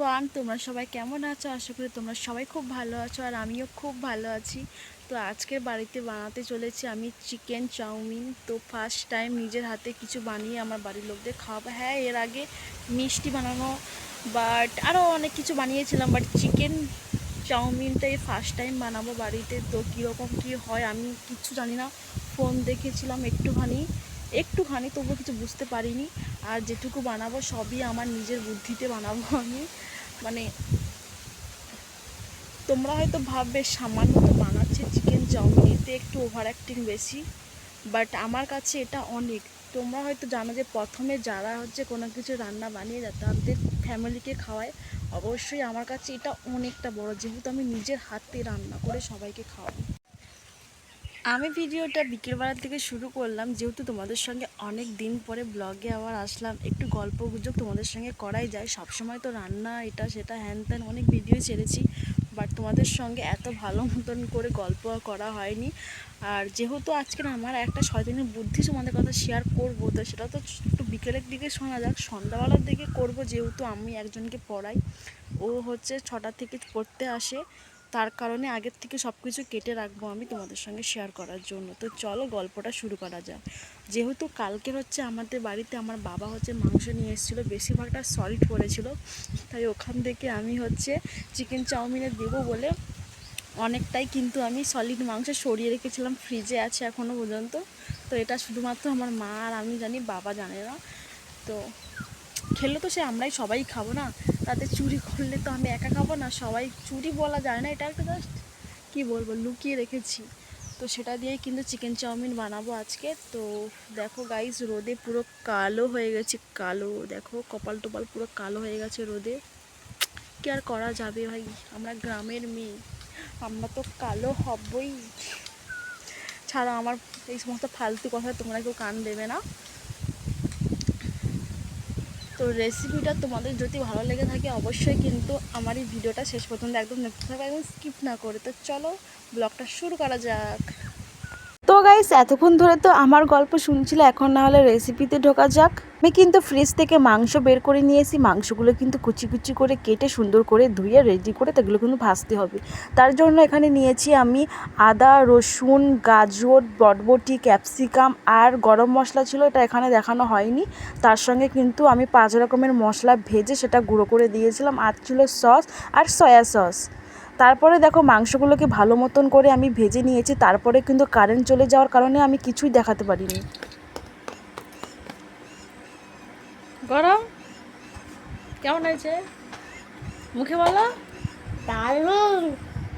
Everyone, তোমরা সবাই কেমন আছো? আশা করি তোমরা সবাই খুব ভালো আছো আর আমিও খুব ভালো আছি। তো আজকে বাড়িতে বানাতে চলেছি আমি চিকেন চাউমিন। তো ফার্স্ট টাইম নিজের হাতে কিছু বানিয়ে আমার বাড়ির লোকদের খাওয়াবো। হ্যাঁ, এর আগে মিষ্টি বানানো বাট আরও অনেক কিছু বানিয়েছিলাম, বাট চিকেন চাউমিনটাই ফার্স্ট টাইম বানাবো বাড়িতে। তো কীরকম কী হয় আমি কিচ্ছু জানি না, ফোন দেখেছিলাম একটুখানি তবুও কিছু বুঝতে পারিনি। আর যেটুকু বানাবো সবই আমার নিজের বুদ্ধিতে বানাবো আমি। মানে তোমরা হয়তো ভাববে সামান্য তো বানাচ্ছে চিকেন চাউমিন, এতে একটু ওভার অ্যাক্টিং বেশি, বাট আমার কাছে এটা অনেক। তোমরা হয়তো জানো যে প্রথমে যারা কোনো কিছু রান্না বানিয়ে যায় তাদের ফ্যামিলিকে খাওয়ায়, অবশ্যই আমার কাছে এটা অনেকটা বড়, যেহেতু আমি নিজের হাতে রান্না করে সবাইকে খাওয়াবো। আমি ভিডিওটা বিকেলবেলা থেকে শুরু করলাম, যেহেতু তোমাদের সঙ্গে অনেক দিন পরে ব্লগে আবার আসলাম। একটু গল্প গুজব তোমাদের সঙ্গে করাই যায়, সবসময় তো রান্না এটা সেটা হ্যান ত্যান অনেক ভিডিও ছেড়েছি, বাট তোমাদের সঙ্গে এত ভালো মতন করে গল্প করা হয়নি। আর যেহেতু আজকে আমার একটা শয়তানের বুদ্ধি তোমাদের কথা শেয়ার করবো, তো সেটা তো একটু বিকেলের দিকে শোনা যাক, সন্ধ্যাবেলার দিকে করব। যেহেতু আমি একজনকে পড়াই, ও 6টা থেকে পড়তে আসে, তার কারণে আগের থেকে সব কিছু কেটে রাখবো আমি তোমাদের সঙ্গে শেয়ার করার জন্য। তো চলো গল্পটা শুরু করা যাক। যেহেতু কালকে আমাদের বাড়িতে আমার বাবা মাংস নিয়ে এসেছিলো, বেশিরভাগটা সলিড পড়েছিল, তাই ওখান থেকে আমি চিকেন চাউমিনে দেবো বলে অনেকটাই কিন্তু আমি সলিড মাংস সরিয়ে রেখেছিলাম, ফ্রিজে আছে এখনও পর্যন্ত। তো এটা শুধুমাত্র আমার মা আর আমি জানি, বাবা জানে না। তো খেলে তো আমরাই সবাই খাবো না, তাতে চুরি করলে তো আমি একা খাবো না, সবাই চুরি বলা যায় না, এটা একটা জাস্ট কী বলবো লুকিয়ে রেখেছি। তো সেটা দিয়েই কিন্তু চিকেন চাউমিন বানাবো আজকে। তো দেখো গাইস, রোদে পুরো কালো হয়ে গেছে, কালো দেখো, কপাল টোপাল পুরো কালো হয়ে গেছে রোদে। কি আর করা যাবে ভাই, আমরা গ্রামের মেয়ে, আমরা তো কালো হবই। ছাড়া আমার এই সমস্ত ফালতু কথা তোমরা কেউ কান দেবে না। তো রেসিপিটা তোমাদের যদি ভালো লেগে থাকে অবশ্যই কিন্তু আমার এই ভিডিওটা শেষ পর্যন্ত একদম দেখতে থাকো, একদম স্কিপ না করে। তো চলো ব্লগটা শুরু করা যাক। তো গাইস, এতক্ষণ ধরে তো আমার গল্প শুনছিলে, এখন না হলে রেসিপিতে ঢোকা যাক। আমি কিন্তু ফ্রিজ থেকে মাংস বের করে নিয়েছি, মাংসগুলো কিন্তু কুচি কুচি করে কেটে সুন্দর করে ধুয়ে রেডি করে সেগুলো কিন্তু ভাজতে হবে। তার জন্য এখানে নিয়েছি আমি আদা, রসুন, গাজর, বরবটি, ক্যাপসিকাম আর গরম মশলা ছিল, এটা এখানে দেখানো হয়নি। তার সঙ্গে কিন্তু আমি 5 রকমের মশলা ভেজে সেটা গুঁড়ো করে দিয়েছিলাম, আর ছিল সস আর সয়া সস। তারপরে দেখো মাংসগুলোকে ভালো মতন করে আমি ভেজে নিয়েছি, তারপরে কিন্তু কারেন্ট চলে যাওয়ার কারণে আমি কিছুই দেখাতে পারিনি। গরম কেমন হয়েছে মুখে বলো? দারুণ।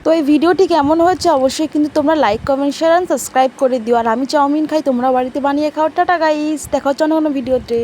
তো এই ভিডিওটি কেমন হয়েছে অবশ্যই কিন্তু তোমরা like, comment, share and subscribe করে দিও। আর আমি চাউমিন খাই, তোমরা বাড়িতে বানিয়ে খাও। টাটা গাইস, দেখা হচ্ছে অন্য কোনো ভিডিওতে।